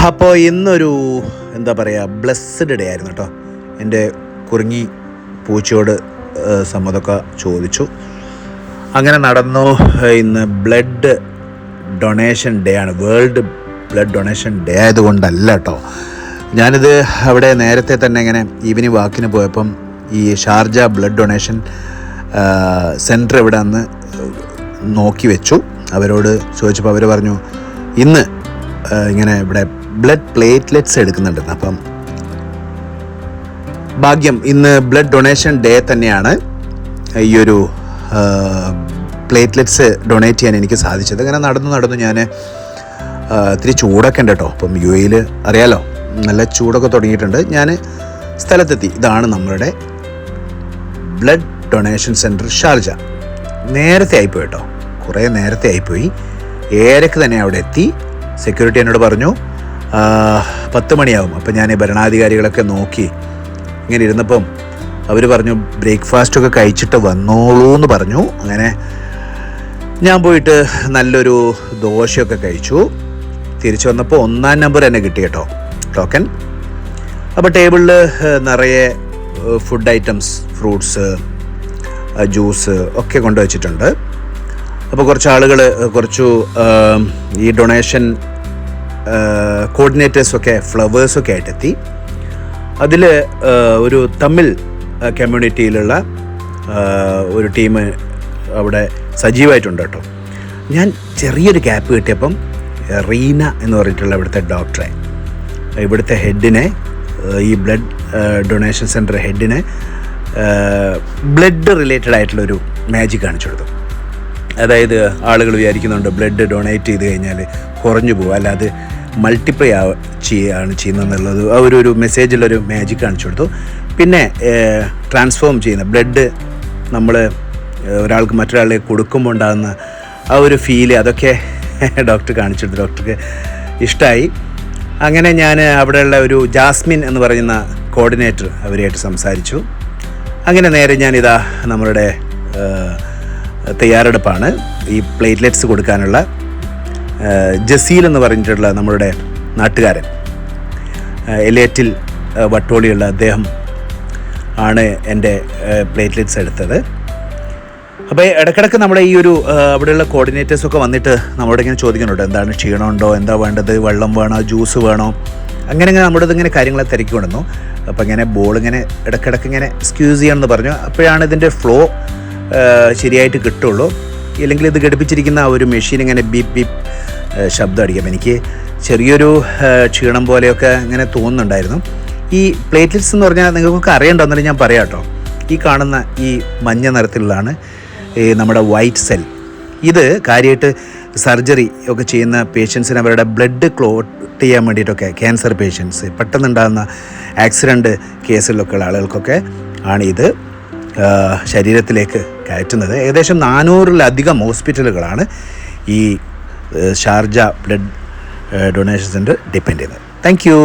അപ്പോൾ ഇന്നൊരു എന്താ പറയുക ബ്ലെസ്ഡ് ഡേ ആയിരുന്നു കേട്ടോ. എൻ്റെ കുറുങ്ങി പൂച്ചയോട് സമ്മതമൊക്കെ ചോദിച്ചു. അങ്ങനെ നടന്നു. ഇന്ന് ബ്ലഡ് ഡൊണേഷൻ ഡേ ആണ്. വേൾഡ് ബ്ലഡ് ഡൊണേഷൻ ഡേ ആയതുകൊണ്ടല്ല കേട്ടോ. ഞാനിത് അവിടെ നേരത്തെ തന്നെ ഇങ്ങനെ ഈവനിങ് വാക്കിന് പോയപ്പം ഈ ഷാർജ ബ്ലഡ് ഡൊണേഷൻ സെൻറ്റർ ഇവിടെ അന്ന് നോക്കി വെച്ചു. അവരോട് ചോദിച്ചപ്പോൾ അവർ പറഞ്ഞു ഇന്ന് ഇങ്ങനെ ഇവിടെ ബ്ലഡ് പ്ലേറ്റ്ലെറ്റ്സ് എടുക്കുന്നുണ്ടെന്ന്. അപ്പം ഭാഗ്യം ഇന്ന് ബ്ലഡ് ഡൊണേഷൻ ഡേ തന്നെയാണ്. ഈ ഒരു പ്ലേറ്റ്ലെറ്റ്സ് ഡൊണേറ്റ് ചെയ്യാൻ എനിക്ക് സാധിച്ചത്. അങ്ങനെ നടന്നു ഞാൻ ഇത്തിരി ചൂടൊക്കെ ഉണ്ട് കേട്ടോ. അപ്പം യു എയിൽ അറിയാലോ നല്ല ചൂടൊക്കെ തുടങ്ങിയിട്ടുണ്ട്. ഞാൻ സ്ഥലത്തെത്തി. ഇതാണ് നമ്മളുടെ ബ്ലഡ് ഡൊണേഷൻ സെൻറ്റർ ഷാർജ. നേരത്തെ ആയിപ്പോയി കേട്ടോ, കുറേ നേരത്തെ ആയിപ്പോയി. 7:00 തന്നെ അവിടെ എത്തി. സെക്യൂരിറ്റി എന്നോട് പറഞ്ഞു 10 മണിയാവും. അപ്പം ഞാൻ ഭരണാധികാരികളൊക്കെ നോക്കി ഇങ്ങനെ ഇരുന്നപ്പം അവർ പറഞ്ഞു ബ്രേക്ക്ഫാസ്റ്റൊക്കെ കഴിച്ചിട്ട് വന്നോളൂ എന്ന് പറഞ്ഞു. അങ്ങനെ ഞാൻ പോയിട്ട് നല്ലൊരു ദോശയൊക്കെ കഴിച്ചു. തിരിച്ചു വന്നപ്പോൾ 1-ാം നമ്പർ തന്നെ കിട്ടി കേട്ടോ ടോക്കൺ. അപ്പോൾ ടേബിളിൽ നിറയെ ഫുഡ് ഐറ്റംസ്, ഫ്രൂട്ട്സ്, ജ്യൂസ് ഒക്കെ കൊണ്ടുവച്ചിട്ടുണ്ട്. അപ്പോൾ കുറച്ച് ആളുകൾ ഈ ഡൊണേഷൻ കോർഡിനേറ്റേഴ്സൊക്കെ ഫ്ലവേഴ്സൊക്കെ ആയിട്ടെത്തി. അതിൽ ഒരു തമിഴ് കമ്മ്യൂണിറ്റിയിലുള്ള ഒരു ടീം അവിടെ സജീവമായിട്ടുണ്ട് കേട്ടോ. ഞാൻ ചെറിയൊരു ഗ്യാപ്പ് കിട്ടിയപ്പം റീന എന്ന് പറഞ്ഞിട്ടുള്ള ഇവിടുത്തെ ഡോക്ടറെ, ഇവിടുത്തെ ഹെഡിനെ, ഈ ബ്ലഡ് ഡൊണേഷൻ സെൻറ്റർ ഹെഡിനെ ബ്ലഡ് റിലേറ്റഡ് ആയിട്ടുള്ളൊരു മാജിക് കാണിച്ചു കൊടുത്തു. അതായത് ആളുകൾ വിചാരിക്കുന്നുണ്ട് ബ്ലഡ് ഡൊണേറ്റ് ചെയ്ത് കഴിഞ്ഞാൽ കുറഞ്ഞു പോകും, അല്ലാതെ മൾട്ടിപ്ലൈ ചെയ്യുന്നതെന്നുള്ളത് ആ ഒരു മെസ്സേജിലൊരു മാജിക് കാണിച്ചു കൊടുത്തു. പിന്നെ ട്രാൻസ്ഫോം ചെയ്യുന്ന ബ്ലഡ് നമ്മൾ ഒരാൾക്ക് മറ്റൊരാളിലേക്ക് കൊടുക്കുമ്പോൾ ഉണ്ടാകുന്ന ആ ഒരു ഫീല്, അതൊക്കെ ഡോക്ടർ കാണിച്ചു കൊടുത്തു. ഡോക്ടർക്ക് ഇഷ്ടമായി. അങ്ങനെ ഞാൻ അവിടെയുള്ള ഒരു ജാസ്മിൻ എന്ന് പറയുന്ന കോർഡിനേറ്റർ അവരുമായിട്ട് സംസാരിച്ചു. അങ്ങനെ നേരെ ഞാനിതാ നമ്മളുടെ തയ്യാറെടുപ്പാണ്. ഈ പ്ലേറ്റ്ലെറ്റ്സ് കൊടുക്കാനുള്ള ജസീൽ എന്ന് പറഞ്ഞിട്ടുള്ള നമ്മളുടെ നാട്ടുകാരൻ, എലിയറ്റിൽ വട്ടോളിയുള്ള അദ്ദേഹം ആണ് എൻ്റെ പ്ലേറ്റ്ലെറ്റ്സ് എടുത്തത്. അപ്പോൾ ഇടയ്ക്കിടയ്ക്ക് നമ്മുടെ ഈ ഒരു അവിടെയുള്ള കോർഡിനേറ്റേഴ്സൊക്കെ വന്നിട്ട് നമ്മളോട് ഇങ്ങനെ ചോദിക്കുന്നുണ്ട് എന്താണ് ക്ഷീണമുണ്ടോ, എന്താ വേണ്ടത്, വെള്ളം വേണോ, ജ്യൂസ് വേണോ, അങ്ങനെ നമ്മുടെ ഇതിങ്ങനെ കാര്യങ്ങളെ തിരക്കി കൊണ്ടുവന്നു. അപ്പോൾ ഇങ്ങനെ ബോളിങ്ങനെ ഇടയ്ക്കിടയ്ക്ക് ഇങ്ങനെ സ്ക്യൂസ് ചെയ്യണമെന്ന് പറഞ്ഞു. അപ്പോഴാണ് ഇതിൻ്റെ ഫ്ലോ ശരിയായിട്ട് കിട്ടുള്ളൂ. ഇല്ലെങ്കിൽ ഇത് ഘടിപ്പിച്ചിരിക്കുന്ന ആ ഒരു മെഷീൻ ഇങ്ങനെ ബീപ്പ് ബീപ്പ് ശബ്ദം അടിക്കും. എനിക്ക് ചെറിയൊരു ക്ഷീണം പോലെയൊക്കെ ഇങ്ങനെ തോന്നുന്നുണ്ടായിരുന്നു. ഈ പ്ലേറ്റ്ലെറ്റ്സ് എന്ന് പറഞ്ഞാൽ നിങ്ങൾക്കൊക്കെ അറിയണ്ടെന്നാലും ഞാൻ പറയാം കേട്ടോ. ഈ കാണുന്ന ഈ മഞ്ഞ നിറത്തിലുള്ളതാണ് ഈ നമ്മുടെ വൈറ്റ് സെൽ. ഇത് കാര്യമായിട്ട് സർജറി ഒക്കെ ചെയ്യുന്ന പേഷ്യൻസിന് അവരുടെ ബ്ലഡ് ക്ലോട്ട് ചെയ്യാൻ വേണ്ടിയിട്ടൊക്കെ, ക്യാൻസർ പേഷ്യൻസ്, പെട്ടെന്നുണ്ടാകുന്ന ആക്സിഡൻറ്റ് കേസിലൊക്കെ ഉള്ള ആളുകൾക്കൊക്കെ ആണ് ഇത് ശരീരത്തിലേക്ക് കയറ്റുന്നത്. ഏകദേശം 400-ലധികം ഹോസ്പിറ്റലുകളാണ് ഈ Sharjah blood donation centre depend ചെയ്യുന്നത്. Thank U.